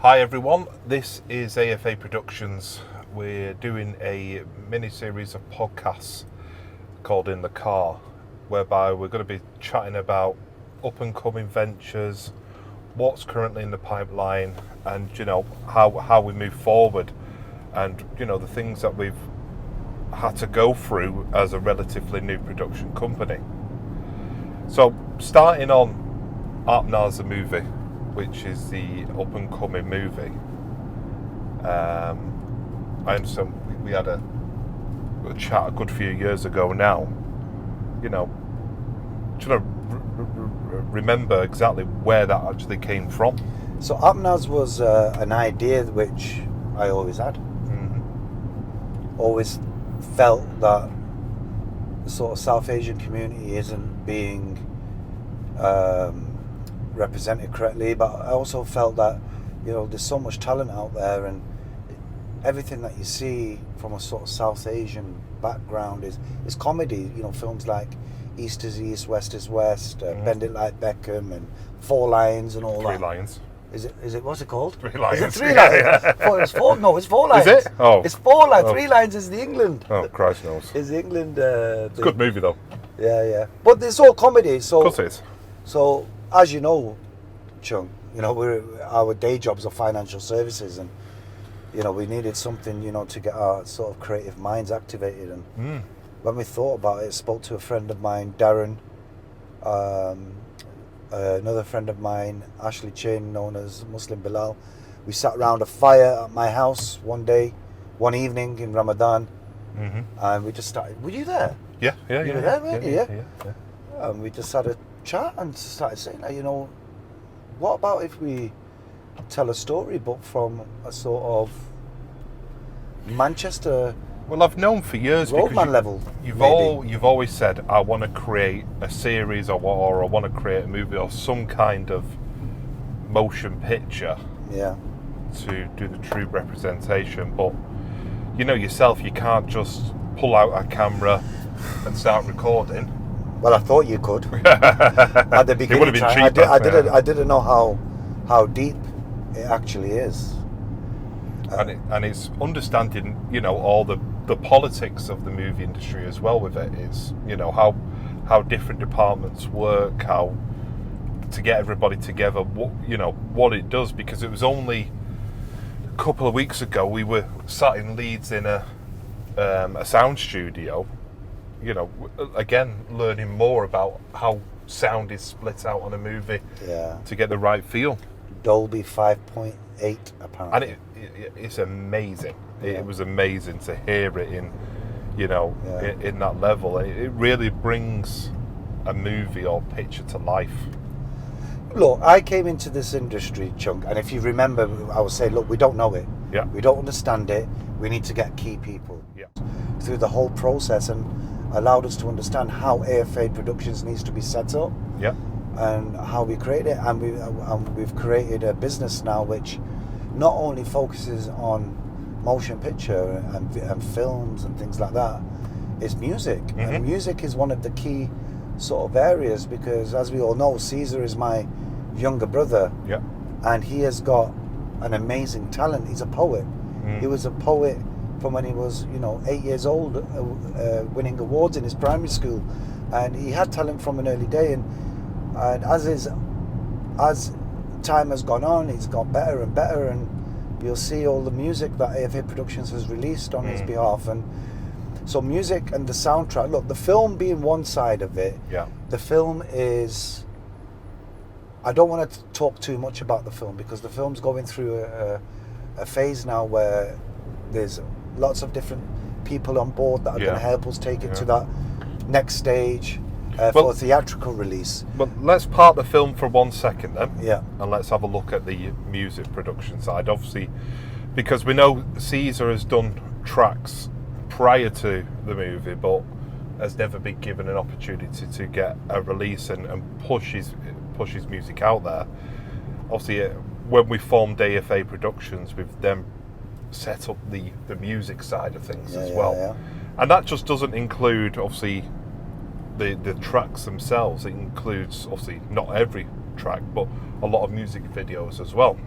Hi everyone, this is AFA Productions. We're doing a mini-series of podcasts called In the Car, whereby we're going to be chatting about up-and-coming ventures, what's currently in the pipeline, and how we move forward, and the things that we've had to go through as a relatively new production company. So starting on Apnas, the movie, which is the up-and-coming movie. I understand we had a chat a good few years ago now. Trying to remember exactly where that actually came from. So Apnas was an idea which I always had. Mm-hmm. Always felt that the sort of South Asian community isn't being represented correctly, but I also felt that there's so much talent out there, and everything that you see from a sort of South Asian background is comedy. Films like East is East, West is West, Bend It Like Beckham, and Four Lions and all that. Three Lions. Is it what's it called? 3 Lions. Is it 3 Lions? Yeah. It's 4. No, it's 4 Lions. Is it? Oh, it's 4 Lions. Oh. 3 Lions is the England. Oh, Christ knows. Is the England? It's a good movie though. Yeah. But it's all comedy. So, of course it is. So as you know, Chung, our day jobs are financial services, and we needed something to get our sort of creative minds activated. And when we thought about it, I spoke to a friend of mine, Darren, another friend of mine, Ashley Chin, known as Muslim Bilal. We sat around a fire at my house one evening in Ramadan, and we just started. Were you there? Yeah. You were there, weren't you? Yeah. And we just had a chat and started saying, what about if we tell a story, but from a sort of Manchester. Well, I've known for years roadman level. You've always said, I want to create a series or I want to create a movie or some kind of motion picture. Yeah. To do the true representation, but yourself, you can't just pull out a camera and start recording. Well, I thought you could. At the beginning, it would have been cheaper. I didn't know how deep it actually is. And it's understanding, all the politics of the movie industry as well with it is, how different departments work, how to get everybody together, what it does, because it was only a couple of weeks ago we were sat in Leeds in a sound studio, again, learning more about how sound is split out on a movie to get the right feel. Dolby 5.8 apparently. And it's amazing. Yeah. It was amazing to hear it in that level. It really brings a movie or picture to life. Look, I came into this industry, Chunk, and if you remember, I was saying, look, we don't know it. Yeah. We don't understand it. We need to get key people through the whole process, and allowed us to understand how AFA Productions needs to be set up. Yeah. And how we create it, and we've created a business now which not only focuses on motion picture and films and things like that, it's music. And music is one of the key sort of areas, because as we all know, Ceazaa is my younger brother, and he has got an amazing talent. He's a poet. He was a poet from when he was 8 years old, winning awards in his primary school, and he had talent from an early day, and as time has gone on, it's got better and better, and you'll see all the music that AFA Productions has released on his behalf. And so music and the soundtrack, look, the film being one side of it, the film is, I don't want to talk too much about the film, because the film's going through a phase now where there's lots of different people on board that are going to help us take it to that next stage. For a theatrical release. But let's park the film for 1 second then. Yeah. And let's have a look at the music production side. Obviously, because we know Ceazaa has done tracks prior to the movie, but has never been given an opportunity to get a release and push his music out there. Obviously, when we formed AFA Productions, we've then set up the music side of things as well. Yeah. And that just doesn't include, obviously, the tracks themselves. It includes, obviously, not every track, but a lot of music videos as well.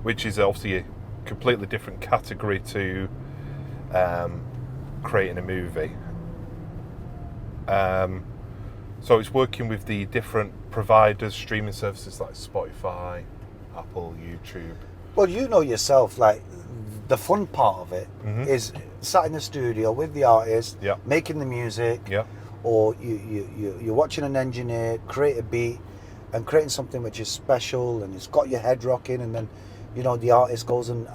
which is obviously a completely different category to creating a movie. So it's working with the different providers, streaming services like Spotify, Apple, YouTube. Well, you know yourself, like the fun part of it Mhm. is sat in the studio with the artist, Yeah. making the music, Yeah. or you're watching an engineer create a beat and creating something which is special and it's got your head rocking, and then the artist goes and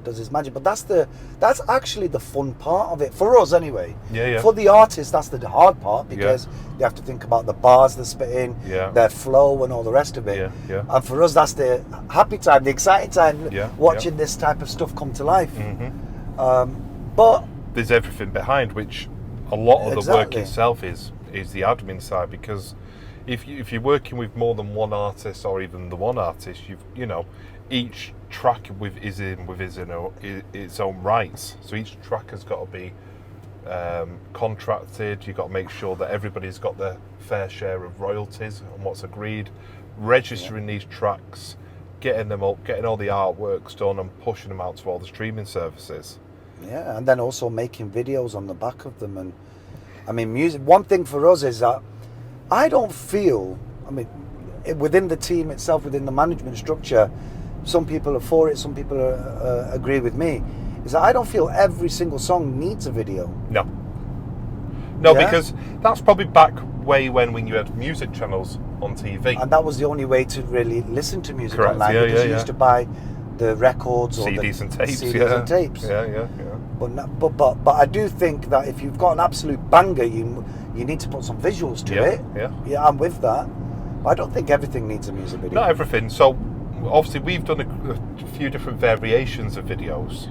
does his magic. But that's actually the fun part of it for us anyway. Yeah. For the artist, that's the hard part, because they have to think about the bars they're spitting, Yeah. their flow and all the rest of it. Yeah. And for us, that's the happy time, the exciting time, Yeah, watching this type of stuff come to life. Mhm. But There's everything behind, which a lot of the work Exactly. itself is the admin side, because if you're working with more than one artist, or even the one artist, each track is in with its own rights. So each track has got to be contracted. You've got to make sure that everybody's got their fair share of royalties and what's agreed. Registering these tracks, getting them up, getting all the artworks done, and pushing them out to all the streaming services. yeah, and then also making videos on the back of them. And I mean, music. One thing for us is that I don't feel. I mean, within the team itself, within the management structure, some people are for it, some people agree with me. Is that I don't feel every single song needs a video. No, Yeah. because that's probably back way when you had music channels on TV. And that was the only way to really listen to music Correct, online, yeah, because yeah, you yeah. used to buy the records or CDs the and tapes. CDs and tapes. Yeah. But I do think that if you've got an absolute banger, you need to put some visuals to it. Yeah. I'm with that. But I don't think everything needs a music video. Not everything. So obviously we've done a few different variations of videos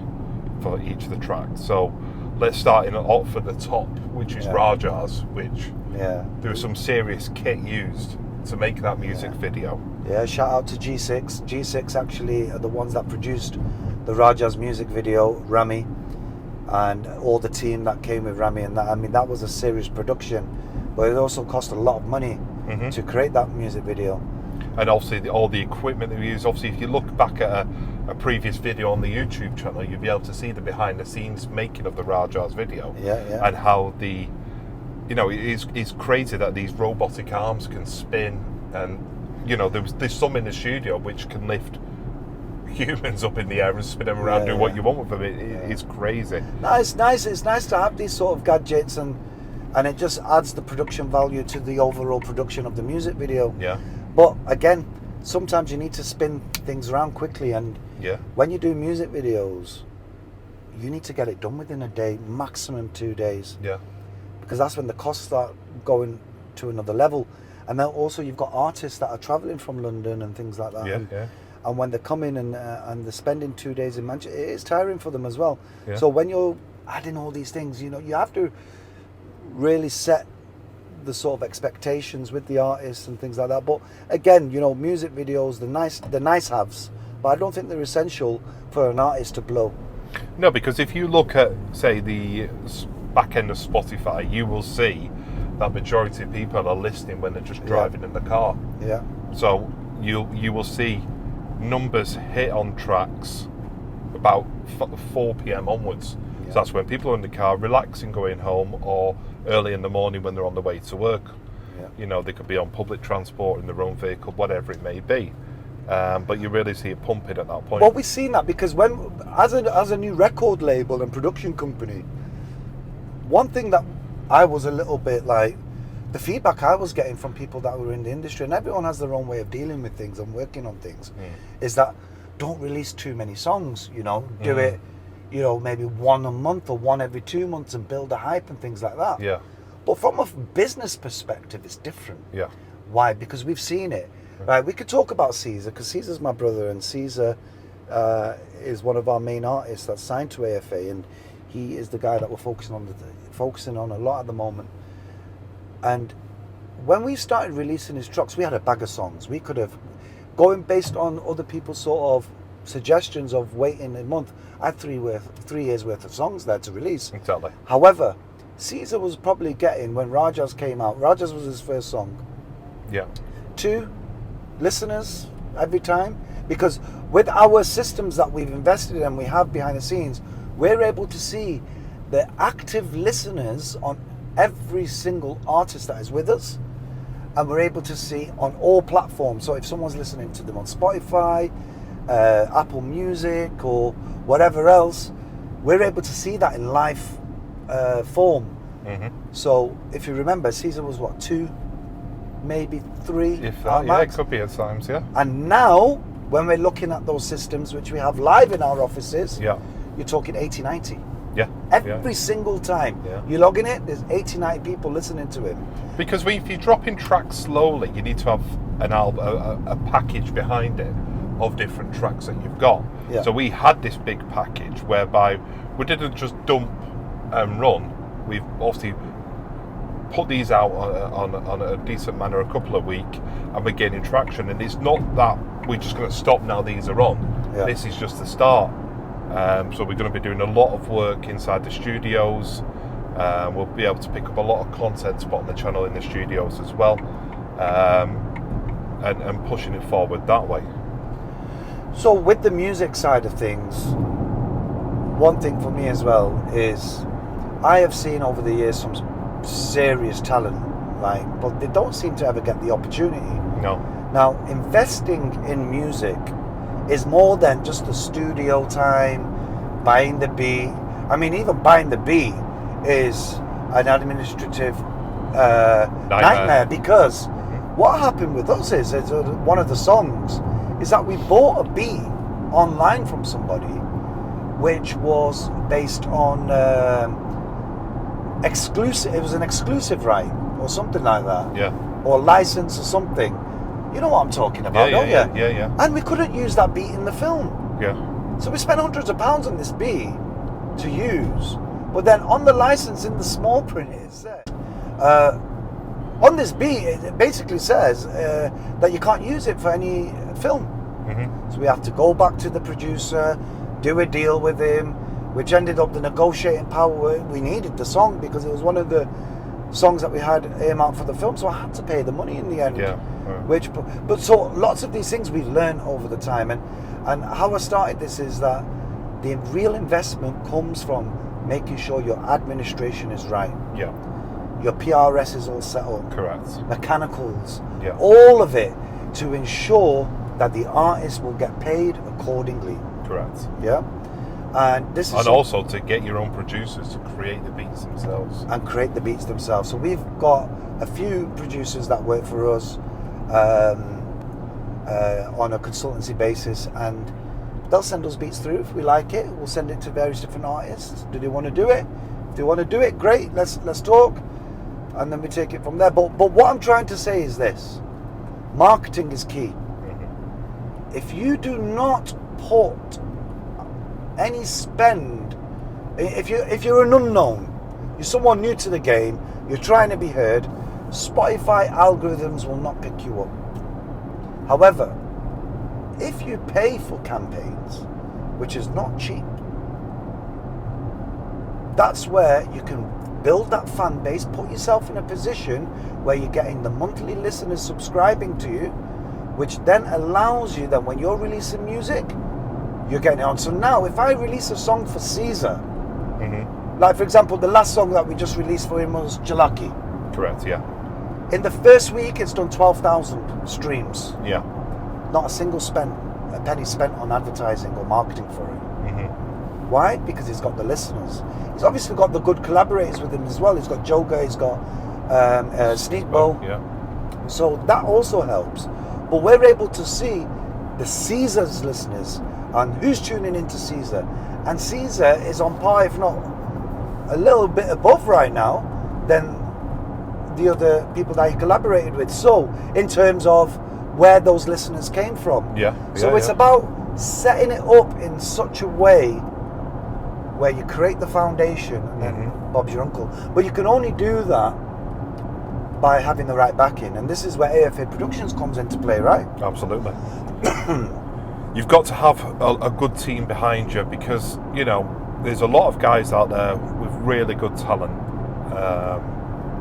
for each of the tracks. So let's start in off at the top, which is Yeah. Raja's, which Yeah. there was some serious kit used to make that music video. Yeah, shout out to G6. G6 actually are the ones that produced the Raja's music video, Rami, and all the team that came with Rami and that. I mean, that was a serious production, but it also cost a lot of money Mhm. to create that music video. And obviously all the equipment that we use. Obviously, if you look back at a previous video on the YouTube channel, you'll be able to see the behind the scenes making of the Raja's video. Yeah. And how it's crazy that these robotic arms can spin, and there's some in the studio which can lift humans up in the air and spin them around, do what you want with them. It's crazy. No, it's nice. It's nice to have these sort of gadgets, and it just adds the production value to the overall production of the music video. Yeah. But again, sometimes you need to spin things around quickly, and Yeah. when you do music videos, you need to get it done within a day, maximum 2 days, Yeah. because that's when the costs start going to another level. And then also you've got artists that are travelling from London and things like that. Yeah. And, Yeah. and when they come in and they're spending 2 days in Manchester, it is tiring for them as well. Yeah. So when you're adding all these things, you have to really set the sort of expectations with the artists and things like that. But again, music videos, the nice haves, but I don't think they're essential for an artist to blow. No, because if you look at, say, the back end of Spotify, you will see that majority of people are listening when they're just driving in the car. Yeah. So you will see numbers hit on tracks about 4 p.m. onwards. Yeah. So that's when people are in the car relaxing, going home, or early in the morning when they're on the way to work. Yeah. They could be on public transport, in their own vehicle, whatever it may be. But you really see it pumping at that point. Well, we've seen that because as a new record label and production company, one thing that I was a little bit like, the feedback I was getting from people that were in the industry, and everyone has their own way of dealing with things and working on things, is that don't release too many songs, do it, maybe one a month or one every 2 months, and build a hype and things like that. Yeah. But from a business perspective, it's different. Yeah. Why? Because we've seen it. Right, we could talk about Ceazaa, because Ceazaa's my brother, and Ceazaa is one of our main artists that's signed to AFA, and he is the guy that we're focusing on a lot at the moment. And when we started releasing his tracks, we had a bag of songs. We could have, going based on other people's sort of suggestions of waiting a month, I had 3 years worth of songs there to release. Exactly. However, Ceazaa was probably getting, when Rajas came out, Rajas was his first song. Yeah. 2, listeners every time, because with our systems that we've invested in and we have behind the scenes, we're able to see the active listeners on every single artist that is with us, and we're able to see on all platforms. So if someone's listening to them on Spotify, Apple Music, or whatever else, we're able to see that in live form. So if you remember, Ceazaa was what, 2, maybe 3? If that, yeah, it could be at times, yeah. And now, when we're looking at those systems, which we have live in our offices, Yeah. you're talking 80, 90. Yeah. Every single time. Yeah. You log in it, there's 80, 90 people listening to him. Because if you're dropping tracks slowly, you need to have an album, a package behind it of different tracks that you've got. Yeah. So we had this big package whereby we didn't just dump and run. We've obviously put these out on a decent manner a couple of weeks, and we're gaining traction. And it's not that we're just going to stop now these are on. Yeah. This is just the start. So we're going to be doing a lot of work inside the studios. We'll be able to pick up a lot of content to put on the channel in the studios as well, and pushing it forward that way. So with the music side of things, one thing for me as well is I have seen over the years some serious talent, but they don't seem to ever get the opportunity. No. Now, investing in music is more than just the studio time, buying the beat. I mean, even buying the beat is an administrative nightmare, because what happened with us is one of the songs is that we bought a beat online from somebody which was based on exclusive. It was an exclusive right or something like that. Yeah. Or license or something. You know what I'm talking about, don't you? Yeah. And we couldn't use that beat in the film. Yeah. So we spent hundreds of pounds on this beat to use. But then on the license in the small print it said, on this beat it basically says that you can't use it for any film. So we have to go back to the producer, do a deal with him, which ended up the negotiating power. We needed the song because it was one of the songs that we had earmarked for the film, so I had to pay the money in the end. Yeah. But so lots of these things we've learned over the time, and how I started this is that the real investment comes from making sure your administration is right. Yeah. Your PRS is all set up. Correct. Mechanicals. Yeah. All of it to ensure that the artist will get paid accordingly. Correct. Yeah. And this is And also to get your own producers to create the beats themselves. And create the beats themselves. So we've got a few producers that work for us on a consultancy basis, and they'll send us beats through. If we like it, we'll send it to various different artists. Do they want to do it? If they want to do it, great. Let's talk, and then we take it from there. But what I'm trying to say is this: marketing is key. If you do not put any spend, if you're an unknown, you're someone new to the game, you're trying to be heard, Spotify algorithms will not pick you up. However, if you pay for campaigns, which is not cheap, that's where you can build that fan base, put yourself in a position where you're getting the monthly listeners subscribing to you, which then allows you that when you're releasing music, you're getting it on. So now, if I release a song for Ceazaa, like for example, the last song that we just released for him was Jalaki. Correct, yeah. In the first week, it's done 12,000 streams. Yeah. Not a penny spent on advertising or marketing for it. Why? Because he's got the listeners. He's obviously got the good collaborators with him as well. He's got Joga, he's got Sneakbo. Yeah. So that also helps. But we're able to see the Ceazaa's listeners and who's tuning into Ceazaa. And Ceazaa is on par, if not a little bit above right now, than the other people that he collaborated with. So, in terms of where those listeners came from. Yeah. So it's about setting it up in such a way where you create the foundation and then Bob's your uncle. But you can only do that by having the right backing. And this is where AFA Productions comes into play, right? Absolutely. You've got to have a good team behind you, because, you know, there's a lot of guys out there with really good talent,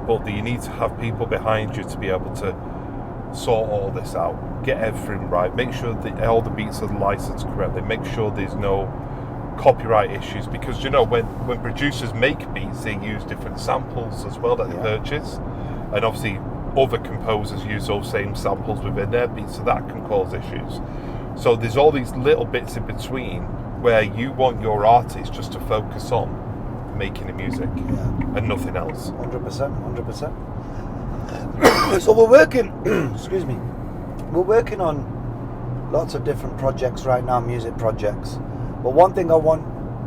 but you need to have people behind you to be able to sort all this out, get everything right, make sure that all the beats are licensed correctly, make sure there's no copyright issues, because when producers make beats, they use different samples as well that they purchase, and obviously other composers use those same samples within their beats, so that can cause issues. So there's all these little bits in between where you want your artist just to focus on making the music and nothing else. 100%. So we're working, excuse me, we're working on lots of different projects right now, music projects. But one thing I want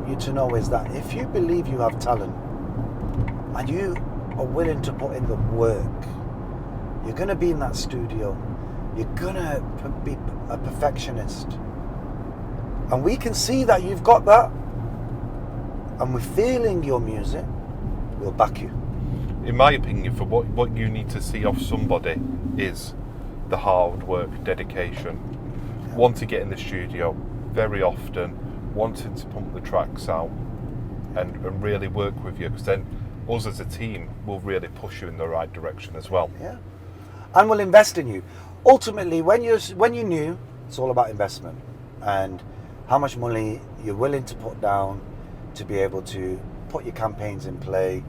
you to know is that if you believe you have talent and you are willing to put in the work, you're going to be in that studio, you're going to be a perfectionist. And we can see that you've got that, and we're feeling your music, we'll back you. In my opinion, for what you need to see off somebody is the hard work, dedication, want to get in the studio very often, wanting to pump the tracks out and really work with you, because then us as a team will really push you in the right direction as well. Yeah, and we'll invest in you. Ultimately, when you're new, it's all about investment and how much money you're willing to put down to be able to put your campaigns in play,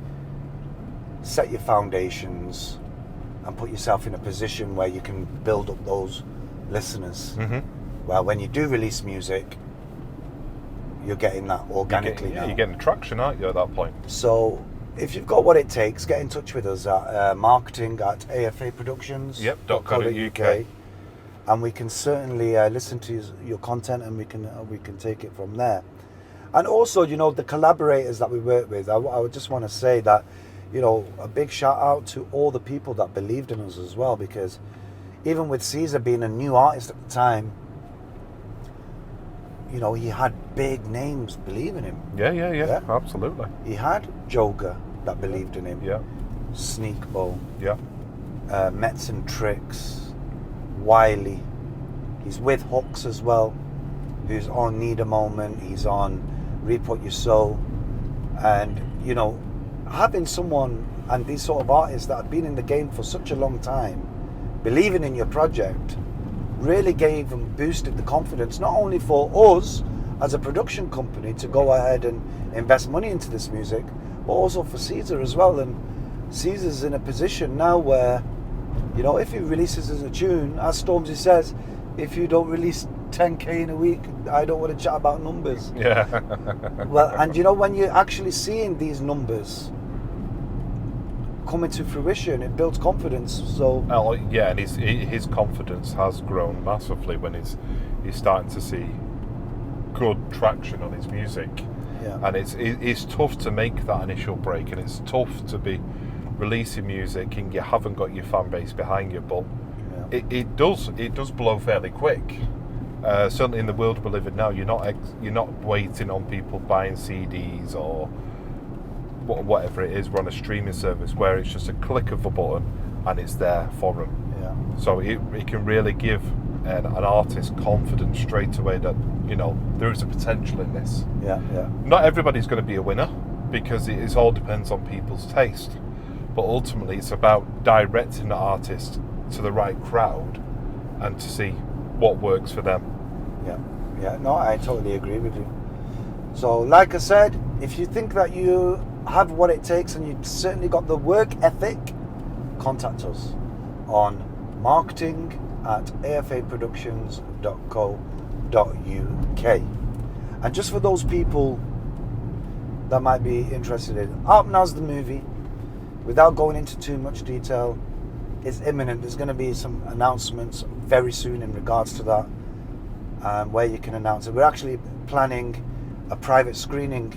set your foundations, and put yourself in a position where you can build up those listeners. Well, when you do release music, you're getting that organically now. You're getting traction, aren't you, at that point? So if you've got what it takes, get in touch with us at marketing at AFA Productions. .co.uk. And we can certainly listen to your content, and we can take it from there. And also, the collaborators that we work with, I would just want to say that, a big shout out to all the people that believed in us as well, because even with Ceazaa being a new artist at the time, he had big names believing him. Yeah, absolutely. He had Joga that believed in him. Yeah. Sneakbo. Yeah. Mets and Tricks. Wiley. He's with Hooks as well, who's on Need a Moment. He's on Reap What You Sow. And, having someone and these sort of artists that have been in the game for such a long time, believing in your project, really gave and boosted the confidence, not only for us as a production company to go ahead and invest money into this music, but also for Ceazaa as well. And Ceazaa's in a position now where, if he releases a tune, as Stormzy says, if you don't release 10k in a week, I don't want to chat about numbers. Yeah. Well, and when you're actually seeing these numbers coming to fruition, it builds confidence. So and his confidence has grown massively when he's starting to see good traction on his music. And it's tough to make that initial break, and it's tough to be releasing music and you haven't got your fan base behind you, but it does blow fairly quick. Certainly in the world we live in now, you're not waiting on people buying CDs or whatever it is. We're on a streaming service where it's just a click of a button and it's there for them. So it can really give an artist confidence straight away that there is a potential in this. Not everybody's going to be a winner, because it all depends on people's taste, but ultimately it's about directing the artist to the right crowd and to see what works for them. No, I totally agree with you. So like I said, if you think that you have what it takes and you've certainly got the work ethic, contact us on marketing at afaproductions.co.uk. And just for those people that might be interested in Apnas the movie, without going into too much detail, is imminent. There's going to be some announcements very soon in regards to that, where you can announce it. We're actually planning a private screening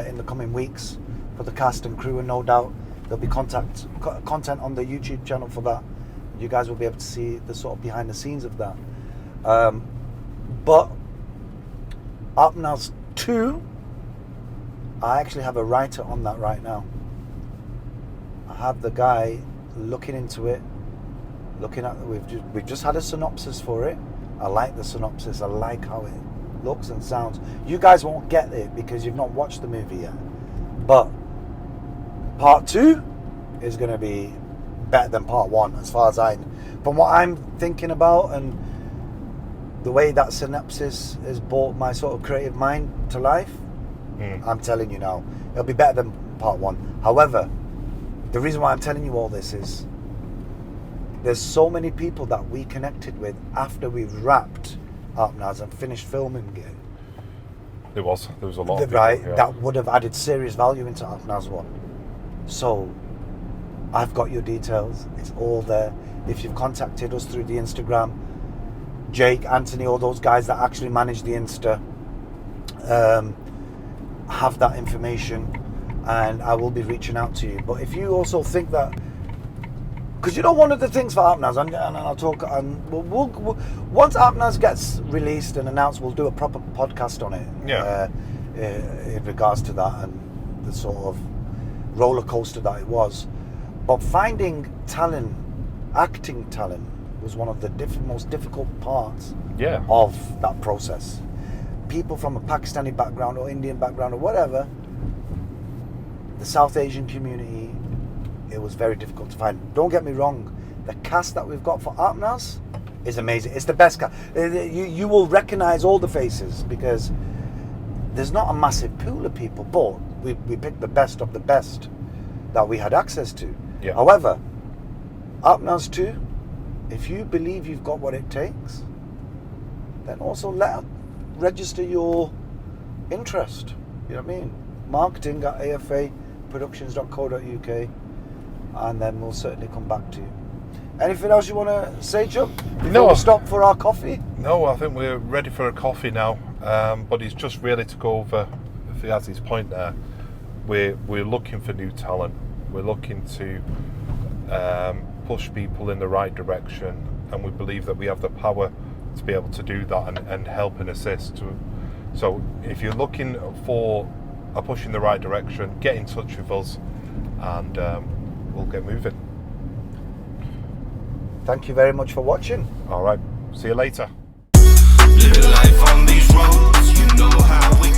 in the coming weeks for the cast and crew, and no doubt there'll be content on the YouTube channel for that. You guys will be able to see the sort of behind the scenes of that. But Apnas 2, I actually have a writer on that right now. I have the guy looking into it, we've just had a synopsis for it. I like the synopsis. I like how it looks and sounds. You guys won't get it because you've not watched the movie yet, but part 2 is going to be better than part 1 as far as from what I'm thinking about and the way that synopsis has brought my sort of creative mind to life, I'm telling you now, it'll be better than part one. However, the reason why I'm telling you all this is there's so many people that we connected with after we've wrapped Apnas and finished filming it. There was a lot of people, right, yeah. that would have added serious value into Apnas 1. So I've got your details, it's all there. If you've contacted us through the Instagram, Jake, Anthony, all those guys that actually manage the Insta have that information, and I will be reaching out to you. But if you also think that, because one of the things for Apnas, and I'll talk, and we'll, once Apnas gets released and announced, we'll do a proper podcast on it. Yeah. In regards to that and the sort of roller coaster that it was. But finding talent, acting talent, was one of the most difficult parts of that process. People from a Pakistani background or Indian background or whatever, the South Asian community, it was very difficult to find. Don't get me wrong, the cast that we've got for Apnas is amazing. It's the best cast. You will recognise all the faces because there's not a massive pool of people, but we picked the best of the best that we had access to. Yeah. However, Apnas 2, if you believe you've got what it takes, then also register your interest. You know what I mean? Marketing at afaproductions.co.uk, and then we'll certainly come back to you. Anything else you want to say, Chuck? Before we stop for our coffee? No, I think we're ready for a coffee now. But it's just really to go over Fiaz's point there. We're looking for new talent. We're looking to push people in the right direction, and we believe that we have the power to be able to do that and help and assist. So if you're looking for a push in the right direction, get in touch with us, and we'll get moving. Thank you very much for watching. All right, see you later. Living life on these roads, you know how we